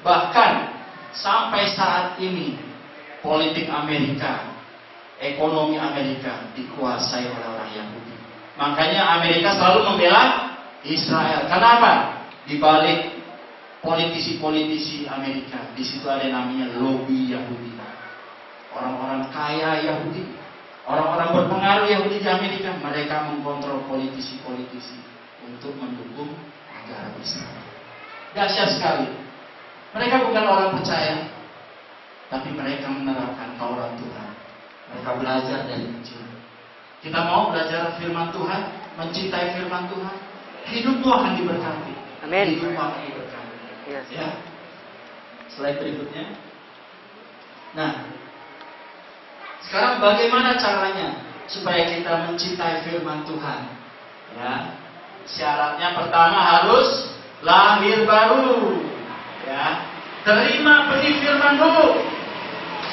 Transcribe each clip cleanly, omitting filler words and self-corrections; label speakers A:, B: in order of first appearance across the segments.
A: Bahkan sampai saat ini politik Amerika, ekonomi Amerika dikuasai oleh orang Yahudi. Makanya Amerika selalu membela Israel. Kenapa? Di balik politisi-politisi Amerika, di situ ada namanya lobby Yahudi. Orang-orang kaya Yahudi, orang-orang berpengaruh Yahudi di Amerika, mereka mengkontrol politisi-politisi untuk mendukung negara Israel. Dahsyat sekali. Mereka bukan orang percaya, tapi mereka menerapkan Taurat Tuhan. Mereka belajar dari kecil. Kita mau belajar firman Tuhan, mencintai firman Tuhan, hidupmu akan diberkati.
B: Amin.
A: Hidupmu akan diberkati.
B: Yes.
A: Ya. Slide berikutnya. Nah, sekarang bagaimana caranya supaya kita mencintai firman Tuhan? Ya, syaratnya pertama harus lahir baru. Ya, terima benih firman dulu.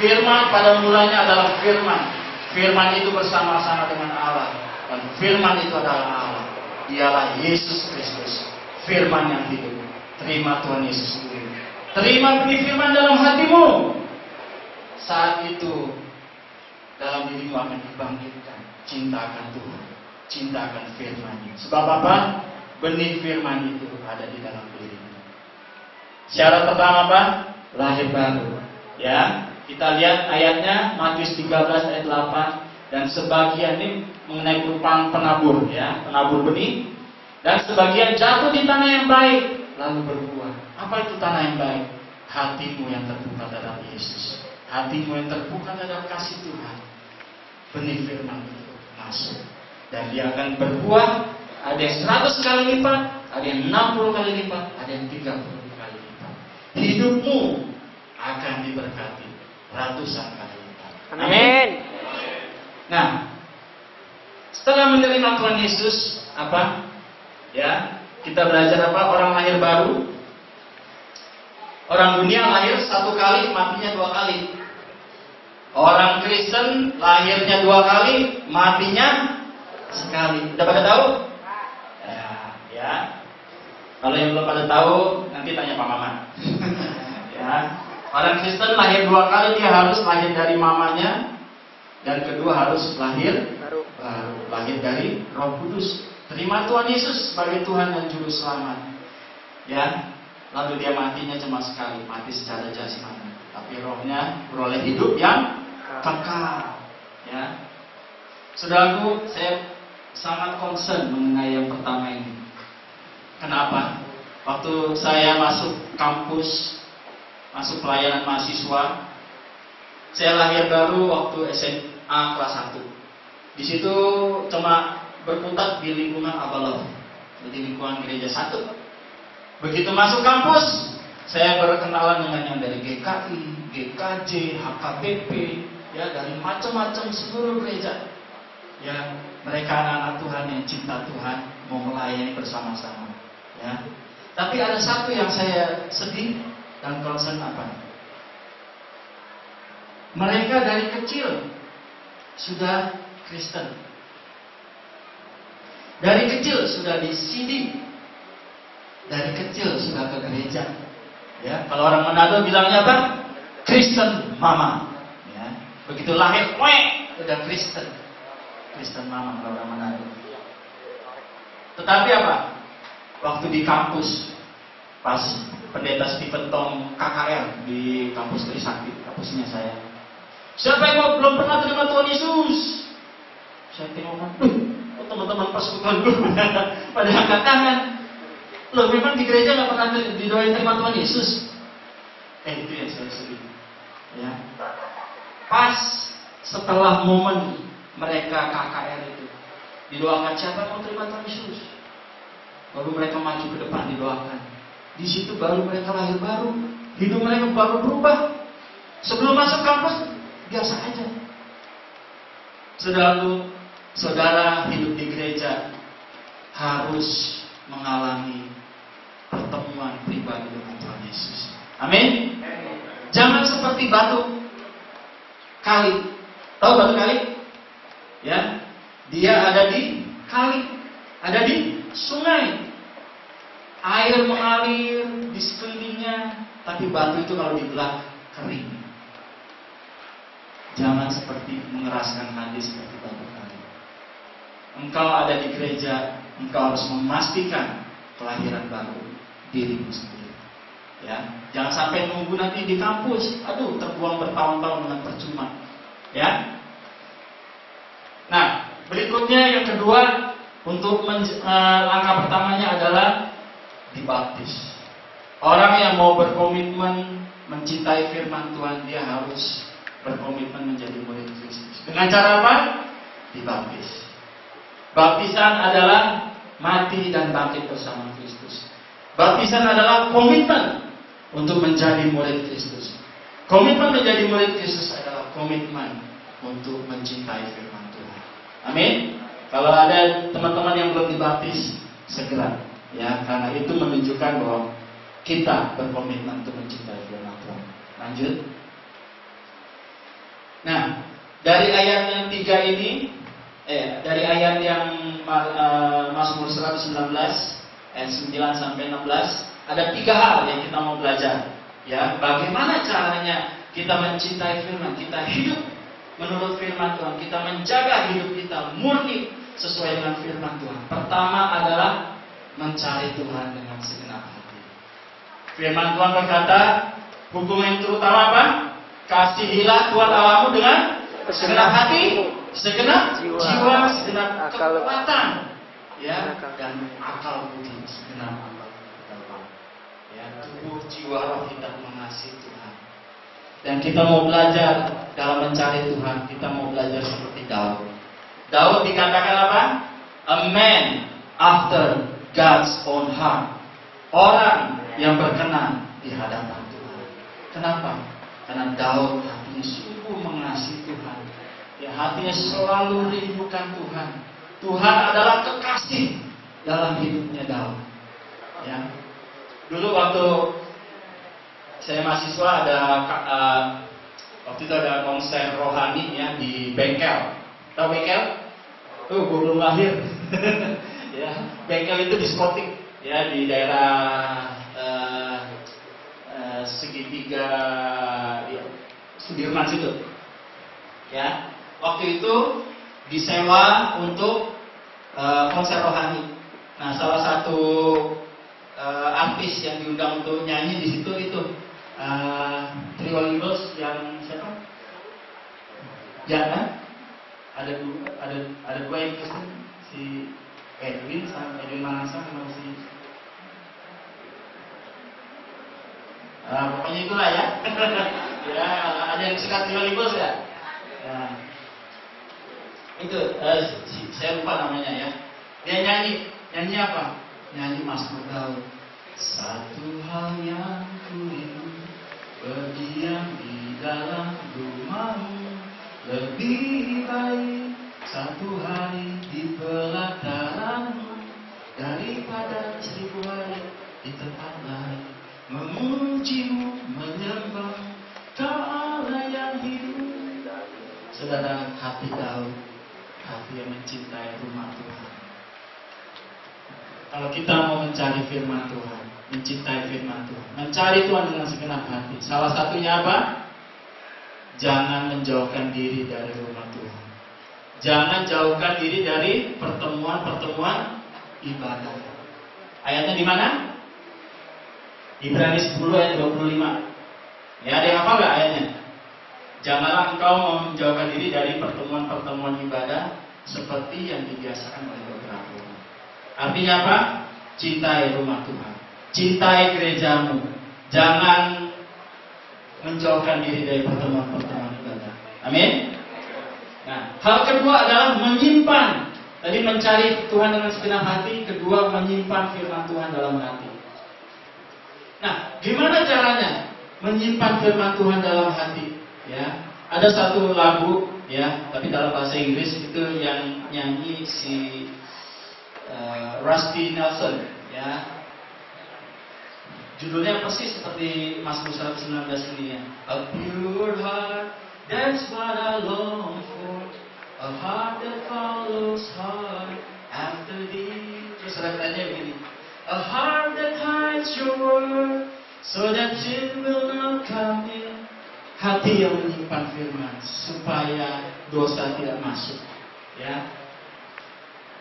A: Firman pada mulanya adalah firman. Firman itu bersama-sama dengan Allah. Dan firman itu adalah Allah. Dialah Yesus Kristus. Firman yang hidup. Terima Tuhan Yesus itu. Terima benih firman dalam hatimu. Saat itu dalam dirimu akan dibangkitkan. Cintakan Tuhan. Cintakan firman. Sebab apa? Benih firman itu ada di dalam dirimu. Syarat pertama apa? Lahir baru. Ya, kita lihat ayatnya Matius 13 ayat 8 dan sebagian ini mengenai perumpamaan penabur, ya, penabur benih, dan sebagian jatuh di tanah yang baik lalu berbuah. Apa itu tanah yang baik? Hatimu yang terbuka terhadap Yesus, hatimu yang terbuka terhadap kasih Tuhan. Benih firman itu masuk dan dia akan berbuah. Ada yang 100 kali lipat, ada yang 60 kali lipat, ada yang 30 kali lipat. Hidupmu akan diberkati ratusan kali lipat.
B: Amin.
A: Nah, setelah menerima Tuhan Yesus, apa? Ya, kita belajar apa? Orang lahir baru. Orang dunia lahir 1 kali, matinya 2 kali. Orang Kristen lahirnya 2 kali, matinya sekali. Udah pada tahu? Ya. Kalau yang belum pada tahu, nanti tanya Pak Mama. Ya. Orang Kristen lahir 2 kali, dia harus lahir dari mamanya, dan kedua harus lahir baru, lahir dari Roh Kudus. Terima Tuhan Yesus sebagai Tuhan dan Juru Selamat. Ya. Lalu dia matinya cuma sekali, mati secara jasmani, tapi rohnya beroleh hidup yang kekal. Ya. Saudaraku, saya sangat concern mengenai yang pertama ini. Kenapa? Waktu saya masuk kampus, masuk pelayanan mahasiswa, saya lahir baru waktu SMA kelas 1. Di situ cuma berkutat di lingkungan Abalov, di lingkungan gereja 1. Begitu masuk kampus, saya berkenalan dengan yang dari GKI, GKJ, HKBP, ya, dari macam-macam seluruh gereja. Ya, mereka anak-anak Tuhan yang cinta Tuhan, mau melayani bersama-sama. Ya. Tapi ada satu yang saya sedih dan concern apa? Mereka dari kecil sudah Kristen. Dari kecil sudah disidik. Dari kecil sudah ke gereja. Ya, kalau orang Manado bilangnya apa? Kristen mama. Ya. Begitu lahir, udah Kristen. Kristen mama kalau orang Manado. Tetapi apa? Waktu di kampus, pas pendeta Stephen Tong KKR di kampus Trisakti, kampusnya saya. Siapa yang belum pernah terima Tuhan Yesus? Saya tengok, teman-teman persekutuan gue pada angkat tangan. Loh, memang di gereja nggak pernah didoain terima Tuhan Yesus? Itu yang saya sedih. Ya. Pas setelah momen mereka KKR itu, didoakan siapa yang mau terima Tuhan Yesus? Baru mereka maju ke depan didoakan. Di situ baru mereka lahir baru, hidup mereka baru berubah. Sebelum masuk kampus biasa aja. Saudara hidup di gereja harus mengalami pertemuan pribadi dengan Tuhan Yesus. Amin. Jangan seperti batu kali. Tahu batu kali? Ya, dia ada di kali, ada di sungai. Air mengalir di sekelilingnya, tapi batu itu kalau dibelah kering. Jangan seperti mengeraskan hati seperti batu kering. Engkau ada di gereja, engkau harus memastikan kelahiran baru dirimu sendiri. Ya, jangan sampai nunggu nanti di kampus, terbuang bertahun-tahun dengan percuma. Ya. Nah, berikutnya yang kedua, untuk langkah pertamanya adalah dibaptis. Orang yang mau berkomitmen mencintai firman Tuhan, dia harus berkomitmen menjadi murid Kristus. Dengan cara apa? Dibaptis. Baptisan adalah mati dan bangkit bersama Kristus. Baptisan adalah komitmen untuk menjadi murid Kristus. Komitmen menjadi murid Kristus adalah komitmen untuk mencintai firman Tuhan. Amin. Kalau ada teman-teman yang belum dibaptis, segera, ya, karena itu menunjukkan bahwa kita berkomitmen untuk mencintai firman Tuhan. Lanjut. Nah, dari ayat yang 3 ini, dari ayat yang Mazmur 119 ayat 9 sampai 16, ada 3 hal yang kita mau belajar. Ya, bagaimana caranya kita mencintai firman, kita hidup menurut firman Tuhan, kita menjaga hidup kita murni sesuai dengan firman Tuhan. Pertama adalah mencari Tuhan dengan segenap hati. Firman Tuhan berkata, hukum yang terutama apa? Kasihilah Tuhan Allahmu dengan segenap hati, segenap jiwa, segenap kekuatan, ya, dan akal budi, segenap akal. Ya, tubuh, jiwa, roh kita mengasihi Tuhan. Dan kita mau belajar dalam mencari Tuhan, kita mau belajar seperti Daud. Daud dikatakan apa? A man after God's own heart. Orang yang berkenan di hadapan Tuhan. Kenapa? Karena Daud hatinya sungguh mengasihi Tuhan. Ya, hatinya selalu rindukan Tuhan. Tuhan adalah kekasih dalam hidupnya Daud. Ya. Dulu waktu saya mahasiswa waktu itu ada konser rohani ya di bengkel. Tahu bengkel? Gue belum lahir. Ya, bengkel itu diskotik ya di daerah segitiga ya, Sudirman situ. Ya, waktu itu disewa untuk konser rohani. Nah, salah satu artis yang diundang untuk nyanyi di situ itu Trio Libos yang siapa? Ya kan? Ada dua yang Kristen, si Edwin Manasa sama si pokoknya itulah ya. Ya, ada yang suka Trio Libos ya? Ya. Itu saya lupa namanya ya. Dia nyanyi apa? Nyanyi Mazmur Daud. Satu hal yang kurindu, berdiam di dalam rumahmu, lebih baik satu hari di pelataranmu daripada 1000 hari di tempat lain. Memujimu, menyembahmu, Kau Allah yang hidup. Saudara, hati Daud, hati yang mencintai rumah Tuhan. Kalau kita mau mencari firman Tuhan, mencintai firman Tuhan, mencari Tuhan dengan segenap hati, salah satunya apa? Jangan menjauhkan diri dari rumah Tuhan. Jangan jauhkan diri dari pertemuan-pertemuan ibadah. Ayatnya di mana? Ibrani 10 ayat 25. Ya, ada yang apa enggak ayatnya? Janganlah engkau menjauhkan diri dari pertemuan-pertemuan ibadah seperti yang dibiasakan oleh beberapa orang. Artinya apa? Cintai rumah Tuhan, cintai gerejamu. Jangan menjauhkan diri dari pertemuan-pertemuan ibadah. Amin. Nah, hal kedua adalah menyimpan. Tadi mencari Tuhan dengan segenap hati, kedua menyimpan firman Tuhan dalam hati. Nah, gimana caranya menyimpan firman Tuhan dalam hati? Ya, ada satu lagu ya, tapi dalam bahasa Inggris itu yang nyanyi si Rusty Nelson, ya. Judulnya persis seperti Mazmur 119 ini ya. A pure heart, that's what I long for. A heart that follows hard after thee. Terus refrainnya begini. A heart that hides your word So that sin will not come in. Hati yang menyimpan firman supaya dosa tidak masuk. Ya.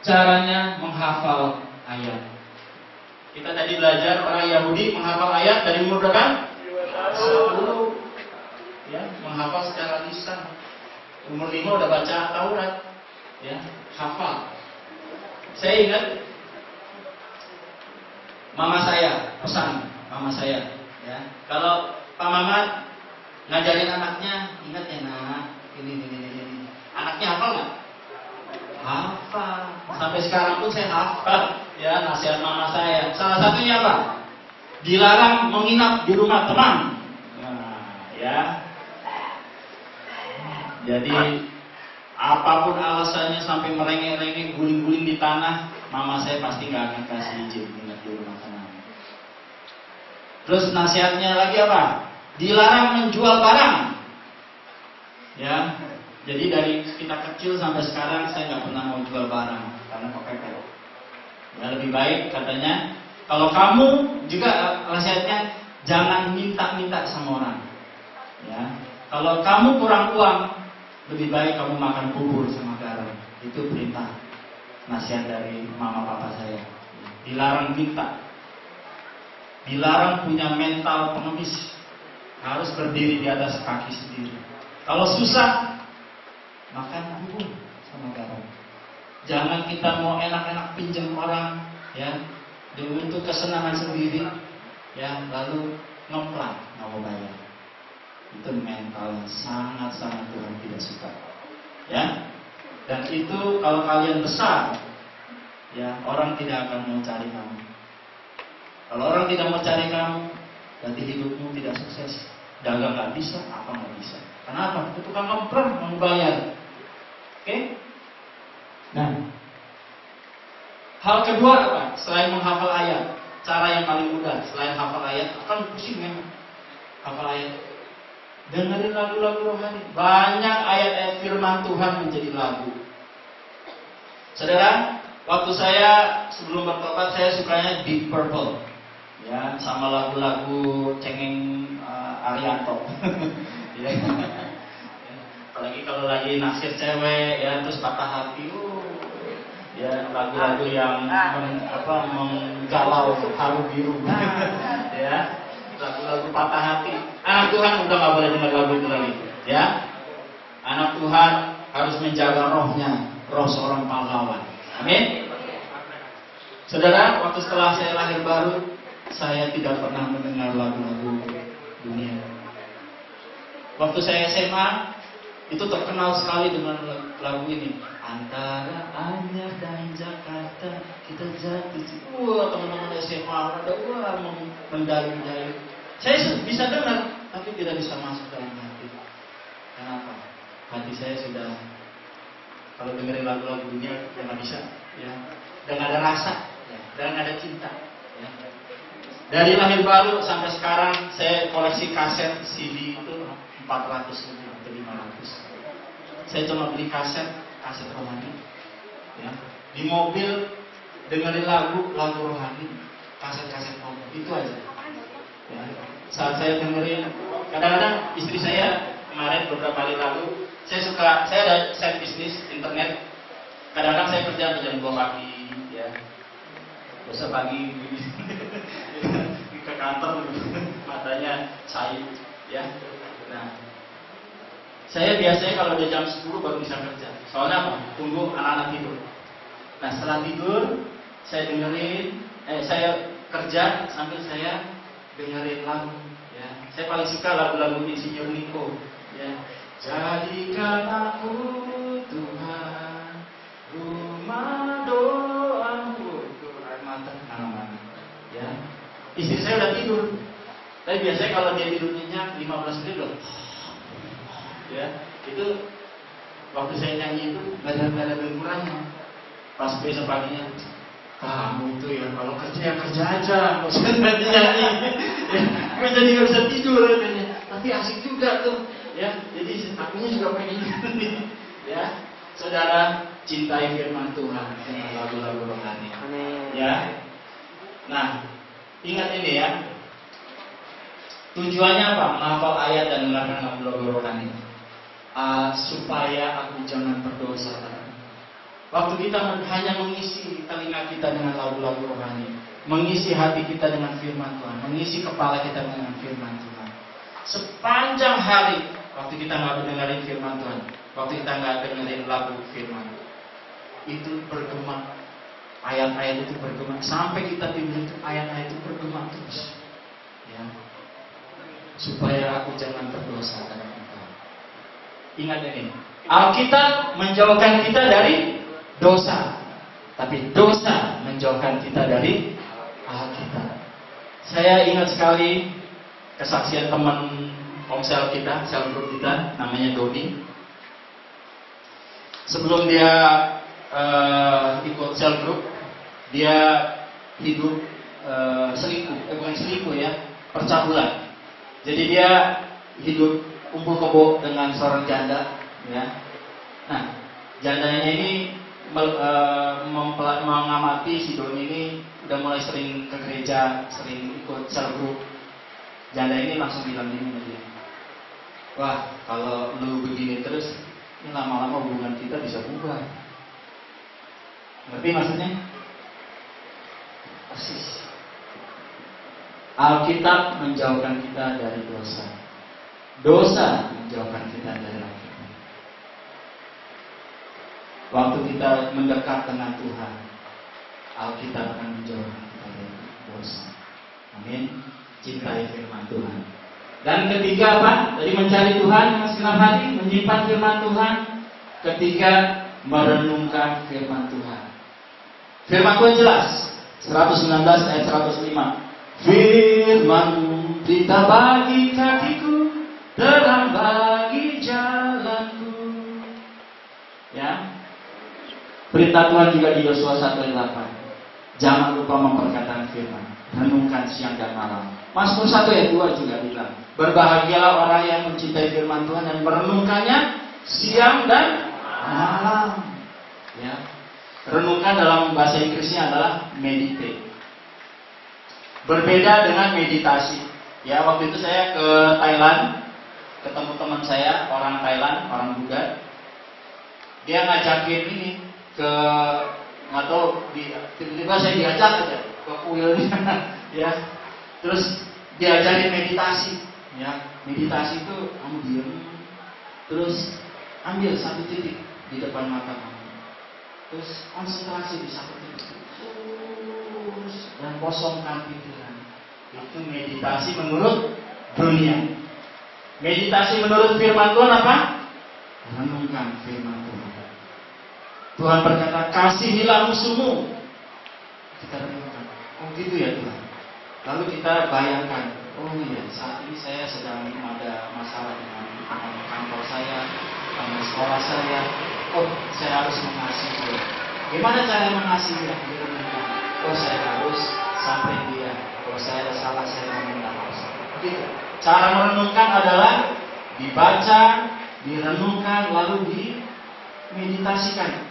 A: Caranya menghafal ayat. Kita tadi belajar orang Yahudi menghafal ayat dari umur berapa? 10. Ya, menghafal secara lisan. Umur 5 udah baca Taurat. Ya, hafal. Saya ingat mama saya, pesan mama saya, ya. Kalau Pak Mamat ngajarin anaknya, ingat ya nak, ini. Anaknya hafal nggak? Hafal. Sampai sekarang pun saya hafal, ya, nasihat mama saya. Salah satunya apa? Dilarang menginap di rumah teman. Nah, ya. Jadi apapun alasannya sampai merengek-rengek, guling-guling di tanah, mama saya pasti nggak akan kasih izin menginap di rumah teman. Terus nasihatnya lagi apa? Dilarang menjual barang. Ya, jadi dari kita kecil sampai sekarang saya nggak pernah mau jual barang karena kepepet. Ya, lebih baik katanya, kalau kamu juga nasihatnya jangan minta-minta sama orang. Ya, kalau kamu kurang uang, lebih baik kamu makan bubur sama garam. Itu perintah nasihat dari mama papa saya. Dilarang minta. Dilarang punya mental pengemis. Harus berdiri di atas kaki sendiri. Kalau susah, makan bubur sama garam. Jangan kita mau enak-enak pinjam orang, ya, untuk kesenangan sendiri, ya, lalu ngeplang nggak mau bayar. Itu mental yang sangat-sangat Tuhan tidak suka, ya. Dan itu kalau kalian besar, ya, orang tidak akan mau cari kamu. Kalau orang tidak mau cari kamu, berarti hidupmu tidak sukses. Dagang nggak bisa, apa nggak bisa. Kenapa? Itu tukang ngeplang mau bayar. Oke? Nah, hal kedua apa? Selain menghafal ayat, cara yang paling mudah selain hafal ayat, kan pusing memang hafal ayat. Dengerin lagu-lagu rohani. Banyak ayat-ayat firman Tuhan menjadi lagu. Saudara, waktu saya sebelum bertobat, saya sukanya Deep Purple, ya, sama lagu-lagu cengeng Arianto. Ya. Apalagi kalau lagi naksir cewek, ya, terus patah hati, ya, lagu-lagu yang menggalau haru biru, ya, lagu-lagu patah hati. Anak Tuhan udah nggak boleh dengar lagu itu lagi, ya. Anak Tuhan harus menjaga rohnya, roh seorang pahlawan. Amin. Saudara, waktu setelah saya lahir baru, saya tidak pernah mendengar lagu-lagu dunia. Waktu saya SMA, itu terkenal sekali dengan lagu ini. Antara Anyar dan Jakarta, kita jatuh. Wah, teman-teman SMA ada mendayu-dayu. Saya bisa dengar, tapi tidak bisa masuk dalam hati. Kenapa? Hati saya sudah, kalau dengerin lagu-lagu dunia, ya nggak bisa, ya. Dan ada rasa, ya. Dan ada cinta, ya. Dari lahir baru sampai sekarang, saya koleksi kaset CD itu 400 lebih atau 500. Saya cuma beli kaset rohani, ya. Di mobil dengerin lagu rohani, kaset rohani, itu aja. Ya. Saat saya dengerin, kadang-kadang istri saya kemarin beberapa kali lalu, saya ada side bisnis internet. Kadang-kadang saya kerja jam 2 pagi, ya. Besok pagi ke kantor, matanya cair, ya. Nah, saya biasanya kalau udah jam 10 baru bisa kerja. Soalnya apa? Tunggu anak-anak tidur. Nah, setelah tidur, saya saya kerja sambil saya dengerin lagu, ya. Saya paling suka lagu-lagu Insinyur Niko, ya. Jadikan aku Tuhan rumah doamu, itu air mata mana-mana, ya. Istri saya udah tidur, tapi biasanya kalau dia tidur nyenyak 15 menit loh, ya. Itu waktu saya nyanyi itu gak ada kurangnya. Pas besok paginya, kamu tuh ya kalau kerja aja, nggak usah nyanyi. Ya, gue jadi nggak bisa tidur katanya. Tapi asik juga tuh, ya. Jadi akunya juga pengen. Ya, saudara, cintai firman Tuhan dengan lagu-lagu rohani. Ya. Nah, ingat ini ya. Tujuannya apa? Menghafal ayat dan mendengarkan lagu-lagu rohani. Supaya aku jangan berdosa. Waktu kita hanya mengisi telinga kita dengan lagu-lagu rohani, mengisi hati kita dengan firman Tuhan, mengisi kepala kita dengan firman Tuhan. Sepanjang hari, waktu kita nggak mendengarin firman Tuhan, waktu kita nggak dengerin lagu firman, itu bergema, ayat-ayat itu bergema, sampai kita tidur ayat-ayat itu bergema terus. Ya. Supaya aku jangan berdosa dalam engkau. Ingat ini, Alkitab menjauhkan kita dari dosa, tapi dosa menjauhkan kita dari Alkitab. Saya ingat sekali kesaksian teman komsel kita, sel group kita, namanya Dodi. Sebelum dia ikut sel group, dia hidup bukan selingkuh ya, percabulan. Jadi dia hidup kumpul kebo dengan seorang janda, ya. Nah, jandanya ini mengamati si Doni ini udah mulai sering ke gereja, sering ikut sel group. Janda ini langsung bilang gini sama dia, wah kalau lu begini terus, ini lama-lama hubungan kita bisa bubar. Ngerti maksudnya? Persis. Alkitab menjauhkan kita dari dosa. Dosa menjauhkan kita dari Alkitab. Waktu kita mendekat dengan Tuhan, Alkitab akan menjauhkan kita dari dosa. Amin. Cintai firman Tuhan. Dan ketiga apa? Dari mencari Tuhan dengan segenap hati, menyimpan firman Tuhan. Ketiga, merenungkan firman Tuhan. Firman Tuhan jelas. 119 ayat 105. Firman-Mu berita bagi kakiku, terang bagi jalanku. Ya. Perintah Tuhan juga di Yosua 1 ayat 8. Jangan lupa memperkatakan firman, renungkan siang dan malam. Mazmur 1 ayat 2 juga bilang, berbahagialah orang yang mencintai firman Tuhan dan merenungkannya siang dan malam. Ya. Renungkan dalam bahasa Inggrisnya adalah meditate. Berbeda dengan meditasi. Ya, waktu itu saya ke Thailand, ketemu teman saya, orang Thailand, orang Buddha. Dia ngajakin ini ke, nggak tahu, tiba-tiba saya diajak aja ke kuilnya, ya. Terus diajarin meditasi, ya. Meditasi itu kamu diam, terus ambil satu titik di depan mata kamu, terus konsentrasi di satu titik, dan kosongkan pikiran. Itu meditasi menurut dunia. Meditasi menurut firman Tuhan apa? Renungkan firman Tuhan. Tuhan berkata, kasihilah musuhmu. Kita renungkan, oh gitu ya Tuhan. Lalu kita bayangkan, oh iya, saat ini saya sedang ada masalah dengan kantor saya, dengan sekolah saya. Oh, saya harus mengasihi dia. Gimana cara mengasihi dia? Oh, saya harus sampai dia. Kalau saya ada salah, saya meminta maaf. Begitu. Cara merenungkan adalah dibaca, direnungkan, lalu dimeditasikan.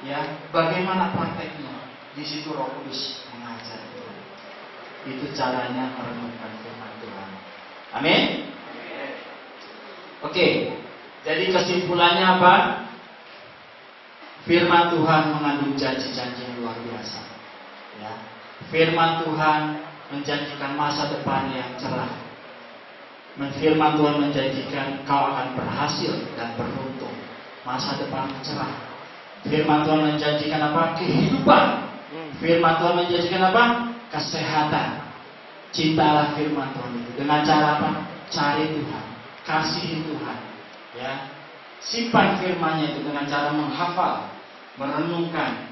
A: Ya, bagaimana prakteknya? Di situ Roh Kudus mengajar. Itu caranya merenungkan firman Tuhan. Amin. Oke. Jadi kesimpulannya apa? Firman Tuhan mengandung janji-janji yang luar biasa. Ya. Firman Tuhan menjanjikan masa depan yang cerah. Firman Tuhan menjanjikan kau akan berhasil dan beruntung. Masa depan yang cerah. Firman Tuhan menjanjikan apa? Kehidupan. Firman Tuhan menjanjikan apa? Kesehatan. Cintalah firman Tuhan itu. Dengan cara apa? Cari Tuhan. Kasihi Tuhan. Ya. Simpan firman-Nya itu dengan cara menghafal, merenungkan,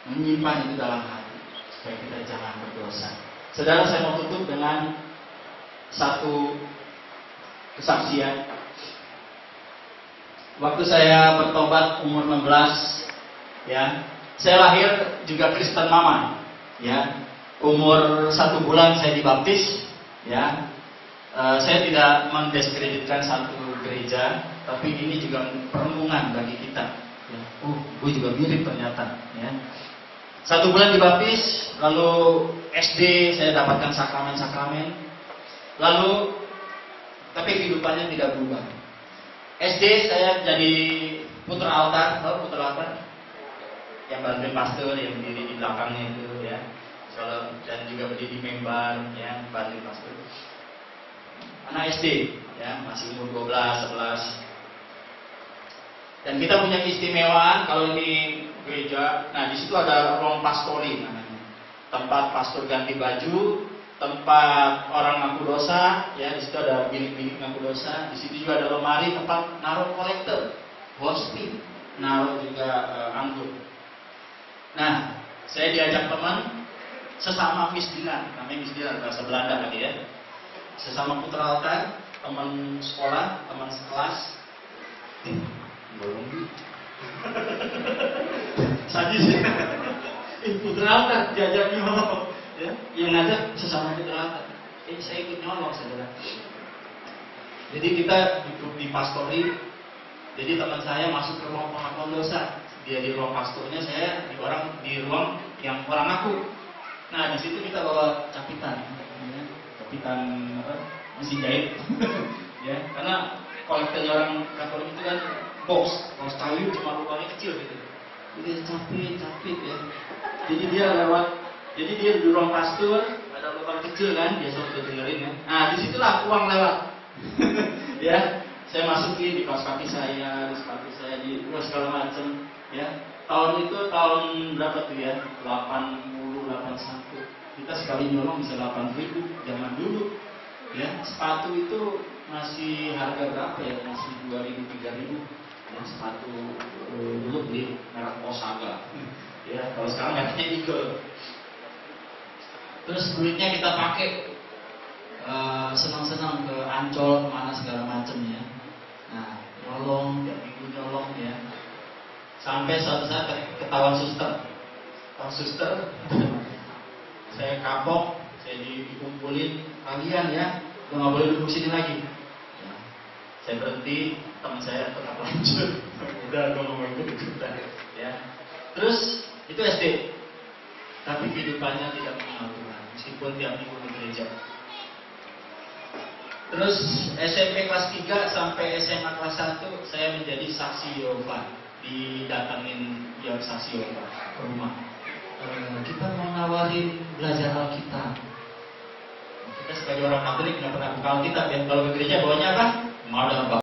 A: menyimpan itu dalam hati. Supaya kita jangan berdosa. Saudara, saya mau tutup dengan satu kesaksian. Waktu saya bertobat umur 16, ya, saya lahir juga Kristen mama, ya. Umur 1 bulan saya dibaptis, ya. Saya tidak mendiskreditkan satu gereja, tapi ini juga perenungan bagi kita. Ya. Gue juga mirip ternyata, ya. 1 bulan dibaptis, lalu SD saya dapatkan sakramen-sakramen, lalu tapi kehidupannya tidak berubah. SD saya jadi putra altar, tahu putra altar? Yang bantuin pastor, yang berdiri di belakangnya itu ya. Dan juga berdiri di member, ya, bantuin pastor. Anak SD, ya, masih umur 12, 11. Dan kita punya keistimewaan kalau ini gereja. Nah, di situ ada ruang pastori namanya. Tempat pastor ganti baju, tempat orang ngaku dosa, ya, di situ ada bilik-bilik ngaku dosa. Di situ juga ada lemari tempat naruh kolektor, hosti, naruh juga anggur. Nah, saya diajak teman sesama misdinan, namanya misdinan bahasa Belanda lagi ya. Sesama putra altar, teman sekolah, teman sekelas. Bolong sadis ya. Putra altar diajak nyolong ya. Yang ngajak sesama putra altar. Saya ikut nyolong saudara. Jadi kita di pastori. Jadi teman saya masuk ke ruang pengakuan dosa. Dia di ruang pastornya, saya di ruang yang orang aku. Nah, di situ kita bawa capitan ya. Capitan apa? Mesin jahit. Ya, karena kolektornya orang Katolik itu kan box kayu cuma lubangnya kecil gitu. Jadi capit ya. Jadi dia di ruang pastor ada lubang kecil kan, dia suruh dengerin ya. Nah, disitulah uang lewat. Ya, saya masukin di kaos kaki saya, di sepatu saya, di segala macam. Ya, tahun itu tahun berapa tuh ya? 80, 81. Kita sekali nyolong bisa 8.000 zaman dulu. Ya, sepatu itu masih harga berapa ya? Masih 2.000, 3.000. Ya, sepatu dulu beli merek Osaka. Ya, kalau sekarang mereknya Eagle. Terus duitnya kita pakai senang-senang ke Ancol, kemana segala macam ya. Nah, nyolong, tiap minggu nyolong ya. Sampai suatu saat ketahuan suster. Suster, saya kapok, saya dikumpulin, kalian ya, udah nggak boleh duduk sini lagi. Ya, saya berhenti, teman saya tetap lanjut. Udah, gue nggak mau ikut ya. Terus itu SD, tapi kehidupannya tidak mengenal Tuhan, meskipun tiap minggu ke gereja. Terus SMP kelas 3 sampai SMA kelas 1 saya menjadi saksi Yehova. Didatangin biar saksi Yehova ke rumah. Kita mau nawarin belajar Alkitab. Kita sebagai orang Katolik nggak pernah buka Alkitab ya. Kalau ke gereja bawanya apa? Madam.